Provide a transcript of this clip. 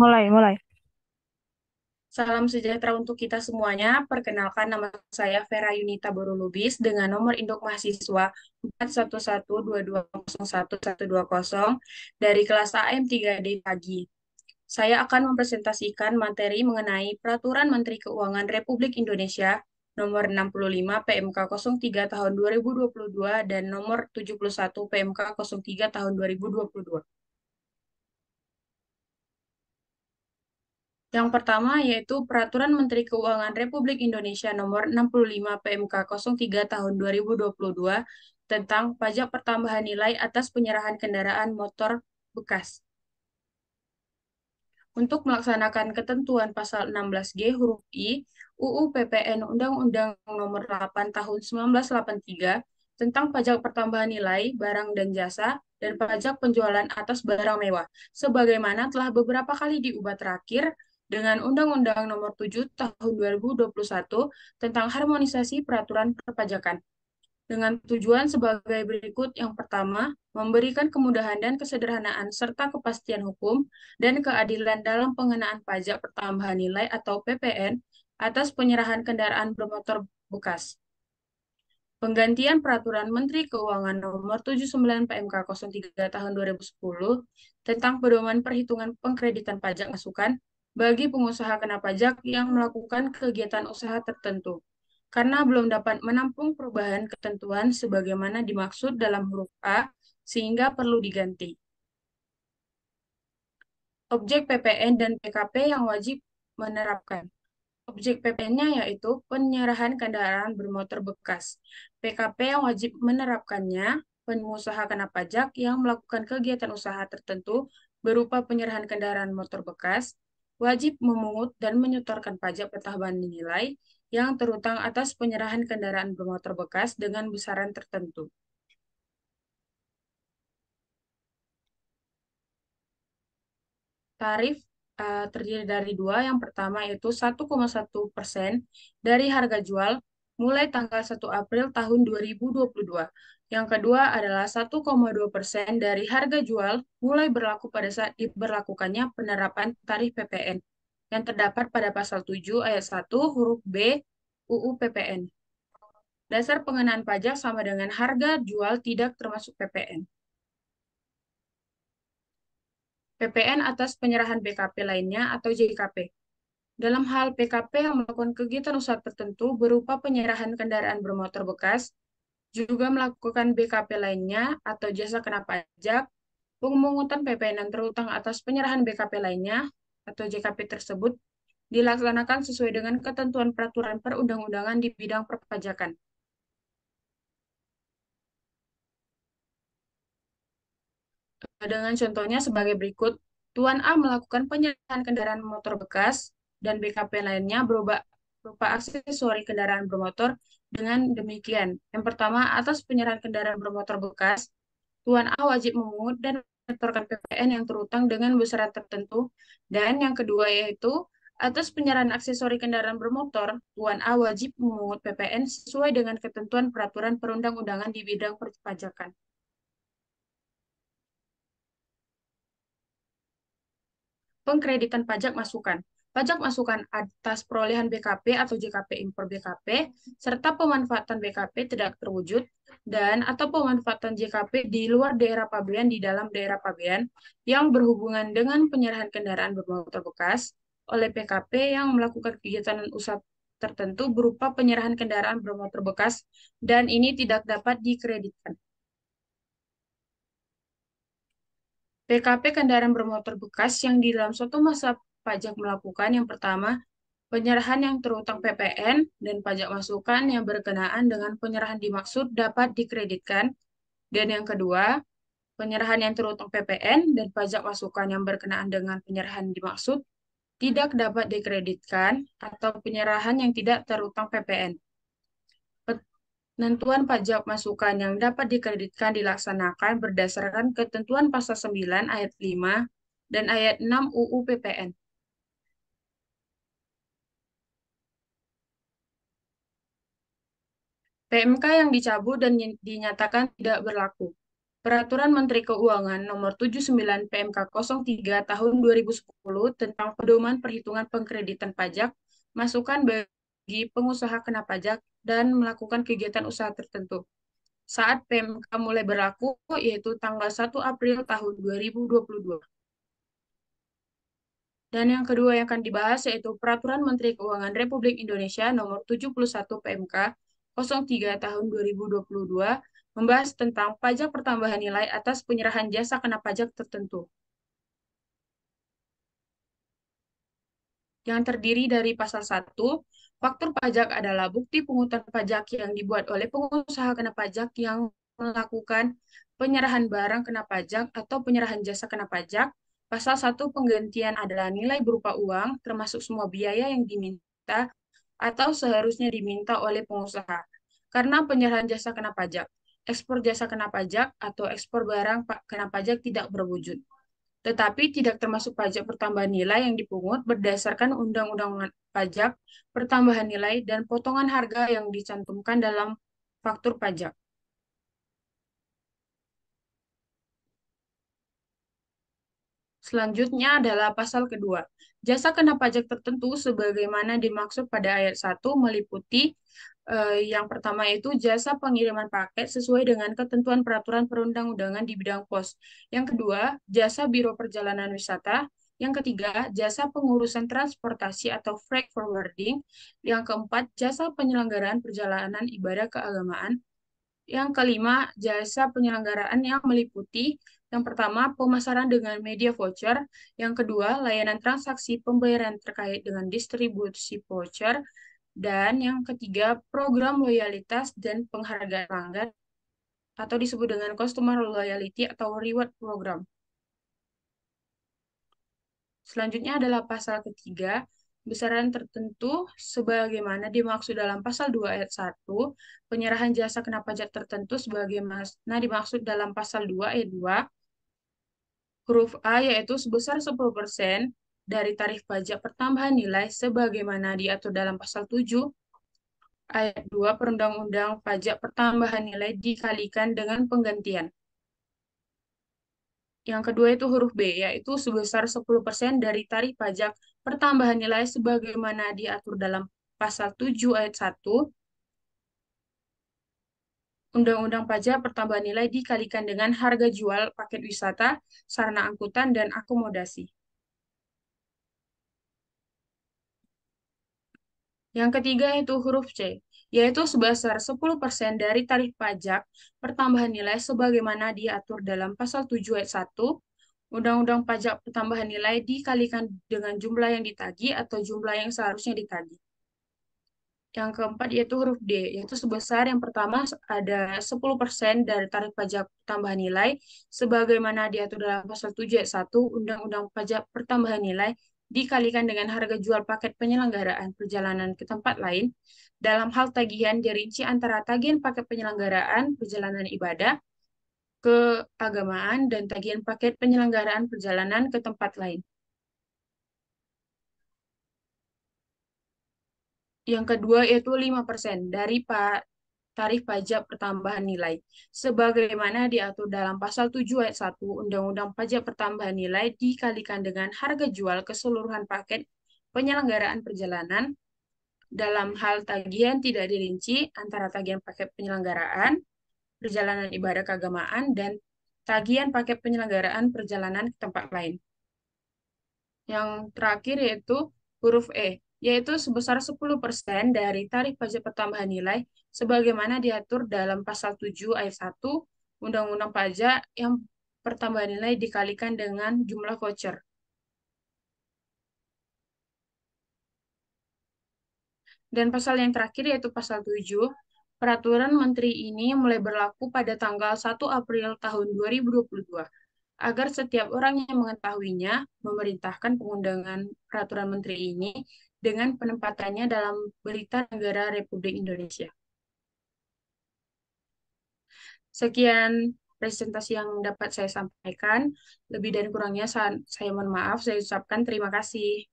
Mulai, mulai. Salam sejahtera untuk kita semuanya. Perkenalkan nama saya Vera Yunita Borulubis dengan nomor induk mahasiswa 4112201120 dari kelas AM 3D pagi. Saya akan mempresentasikan materi mengenai Peraturan Menteri Keuangan Republik Indonesia nomor 65 PMK 03 tahun 2022 dan nomor 71 PMK 03 tahun 2022. Yang pertama yaitu Peraturan Menteri Keuangan Republik Indonesia Nomor 65 PMK 03 Tahun 2022 tentang pajak pertambahan nilai atas penyerahan kendaraan motor bekas. Untuk melaksanakan ketentuan pasal 16G huruf I UU PPN Undang-Undang Nomor 8 Tahun 1983 tentang pajak pertambahan nilai barang dan jasa dan pajak penjualan atas barang mewah, sebagaimana telah beberapa kali diubah terakhir dengan Undang-Undang Nomor 7 Tahun 2021 tentang harmonisasi peraturan perpajakan dengan tujuan sebagai berikut. Yang pertama, memberikan kemudahan dan kesederhanaan serta kepastian hukum dan keadilan dalam pengenaan pajak pertambahan nilai atau PPN atas penyerahan kendaraan bermotor bekas. Penggantian Peraturan Menteri Keuangan Nomor 79 PMK 03 Tahun 2010 tentang pedoman perhitungan pengkreditan pajak masukan bagi pengusaha kena pajak yang melakukan kegiatan usaha tertentu, karena belum dapat menampung perubahan ketentuan sebagaimana dimaksud dalam huruf A, sehingga perlu diganti. Objek PPN dan PKP yang wajib menerapkan. Objek PPN-nya yaitu penyerahan kendaraan bermotor bekas. PKP yang wajib menerapkannya, pengusaha kena pajak yang melakukan kegiatan usaha tertentu berupa penyerahan kendaraan motor bekas, wajib memungut dan menyetorkan pajak pertambahan nilai yang terutang atas penyerahan kendaraan bermotor bekas dengan besaran tertentu. Tarif terdiri dari dua. Yang pertama yaitu 1,1% dari harga jual mulai tanggal 1 April tahun 2022. Yang kedua adalah 1,2% dari harga jual mulai berlaku pada saat diberlakukannya penerapan tarif PPN yang terdapat pada pasal 7 ayat 1 huruf B UU PPN. Dasar pengenaan pajak sama dengan harga jual tidak termasuk PPN. PPN atas penyerahan BKP lainnya atau JKP. Dalam hal PKP yang melakukan kegiatan usaha tertentu berupa penyerahan kendaraan bermotor bekas, juga melakukan BKP lainnya atau jasa kena pajak, pemungutan PPN yang terutang atas penyerahan BKP lainnya atau JKP tersebut dilaksanakan sesuai dengan ketentuan peraturan perundang-undangan di bidang perpajakan. Dengan contohnya sebagai berikut, Tuan A melakukan penyerahan kendaraan motor bekas dan BKP lainnya berupa aksesori kendaraan bermotor dengan demikian. Yang pertama, atas penyerahan kendaraan bermotor bekas, Tuan A wajib memungut dan menyetorkan PPN yang terutang dengan besaran tertentu. Dan yang kedua yaitu, atas penyerahan aksesori kendaraan bermotor, Tuan A wajib memungut PPN sesuai dengan ketentuan peraturan perundang-undangan di bidang perpajakan. Pengkreditan pajak masukan. Pajak masukan atas perolehan BKP atau JKP impor BKP, serta pemanfaatan BKP tidak terwujud, dan atau pemanfaatan JKP di luar daerah pabean di dalam daerah pabean yang berhubungan dengan penyerahan kendaraan bermotor bekas oleh PKP yang melakukan kegiatan usaha tertentu berupa penyerahan kendaraan bermotor bekas, dan ini tidak dapat dikreditkan. PKP kendaraan bermotor bekas yang di dalam suatu masa pajak melakukan yang pertama, penyerahan yang terutang PPN dan pajak masukan yang berkenaan dengan penyerahan dimaksud dapat dikreditkan. Dan yang kedua, penyerahan yang terutang PPN dan pajak masukan yang berkenaan dengan penyerahan dimaksud tidak dapat dikreditkan atau penyerahan yang tidak terutang PPN. Penentuan pajak masukan yang dapat dikreditkan dilaksanakan berdasarkan ketentuan pasal 9 ayat 5 dan ayat 6 UU PPN. PMK yang dicabut dan dinyatakan tidak berlaku. Peraturan Menteri Keuangan Nomor 79 PMK 03 Tahun 2010 tentang pedoman perhitungan pengkreditan pajak, masukan bagi pengusaha kena pajak dan melakukan kegiatan usaha tertentu. Saat PMK mulai berlaku, yaitu tanggal 1 April tahun 2022. Dan yang kedua yang akan dibahas yaitu Peraturan Menteri Keuangan Republik Indonesia Nomor 71 PMK 03 Tahun 2022 membahas tentang pajak pertambahan nilai atas penyerahan jasa kena pajak tertentu, yang terdiri dari pasal 1, faktur pajak adalah bukti pungutan pajak yang dibuat oleh pengusaha kena pajak yang melakukan penyerahan barang kena pajak atau penyerahan jasa kena pajak. Pasal 1, penggantian adalah nilai berupa uang, termasuk semua biaya yang diminta atau seharusnya diminta oleh pengusaha. Karena penyerahan jasa kena pajak, ekspor jasa kena pajak atau ekspor barang kena pajak tidak berwujud, tetapi tidak termasuk pajak pertambahan nilai yang dipungut berdasarkan Undang-Undang Pajak Pertambahan Nilai dan potongan harga yang dicantumkan dalam faktur pajak. Selanjutnya adalah pasal kedua. Jasa kena pajak tertentu sebagaimana dimaksud pada ayat 1 meliputi yang pertama itu jasa pengiriman paket sesuai dengan ketentuan peraturan perundang-undangan di bidang pos. Yang kedua, jasa biro perjalanan wisata. Yang ketiga, jasa pengurusan transportasi atau freight forwarding. Yang keempat, jasa penyelenggaraan perjalanan ibadah keagamaan. Yang kelima, jasa penyelenggaraan yang meliputi yang pertama, pemasaran dengan media voucher. Yang kedua, layanan transaksi pembayaran terkait dengan distribusi voucher. Dan yang ketiga, program loyalitas dan penghargaan pelanggan atau disebut dengan customer loyalty atau reward program. Selanjutnya adalah pasal ketiga, besaran tertentu sebagaimana dimaksud dalam pasal 2 ayat 1, penyerahan jasa kena pajak tertentu sebagaimana dimaksud dalam pasal 2 ayat 2, huruf A yaitu sebesar 10% dari tarif pajak pertambahan nilai sebagaimana diatur dalam pasal 7 ayat 2 Perundang-Undang Pajak Pertambahan Nilai dikalikan dengan penggantian. Yang kedua itu huruf B, yaitu sebesar 10% dari tarif pajak pertambahan nilai sebagaimana diatur dalam pasal 7 ayat 1 Undang-Undang Pajak Pertambahan Nilai dikalikan dengan harga jual paket wisata, sarana angkutan, dan akomodasi. Yang ketiga itu huruf C, yaitu sebesar 10% dari tarif pajak pertambahan nilai sebagaimana diatur dalam pasal 7 ayat 1 Undang-Undang Pajak Pertambahan Nilai dikalikan dengan jumlah yang ditagih atau jumlah yang seharusnya ditagih. Yang keempat yaitu huruf D, yaitu sebesar yang pertama ada 10% dari tarif pajak tambahan nilai sebagaimana diatur dalam pasal 7 ayat 1 Undang-Undang Pajak Pertambahan Nilai dikalikan dengan harga jual paket penyelenggaraan perjalanan ke tempat lain. Dalam hal tagihan dirinci antara tagihan paket penyelenggaraan perjalanan ibadah keagamaan dan tagihan paket penyelenggaraan perjalanan ke tempat lain. Yang kedua yaitu 5% dari tarif pajak pertambahan nilai. Sebagaimana diatur dalam pasal 7 ayat 1 Undang-Undang Pajak Pertambahan Nilai dikalikan dengan harga jual keseluruhan paket penyelenggaraan perjalanan. Dalam hal tagihan tidak dirinci antara tagihan paket penyelenggaraan, perjalanan ibadah keagamaan, dan tagihan paket penyelenggaraan perjalanan ke tempat lain. Yang terakhir yaitu huruf E, yaitu sebesar 10% dari tarif pajak pertambahan nilai sebagaimana diatur dalam pasal 7 ayat 1 Undang-Undang Pajak yang pertambahan nilai dikalikan dengan jumlah voucher. Dan pasal yang terakhir yaitu pasal 7, peraturan menteri ini mulai berlaku pada tanggal 1 April tahun 2022 agar setiap orang yang mengetahuinya memerintahkan pengundangan peraturan menteri ini dengan penempatannya dalam Berita Negara Republik Indonesia. Sekian presentasi yang dapat saya sampaikan. Lebih dan kurangnya saya mohon maaf. Saya ucapkan terima kasih.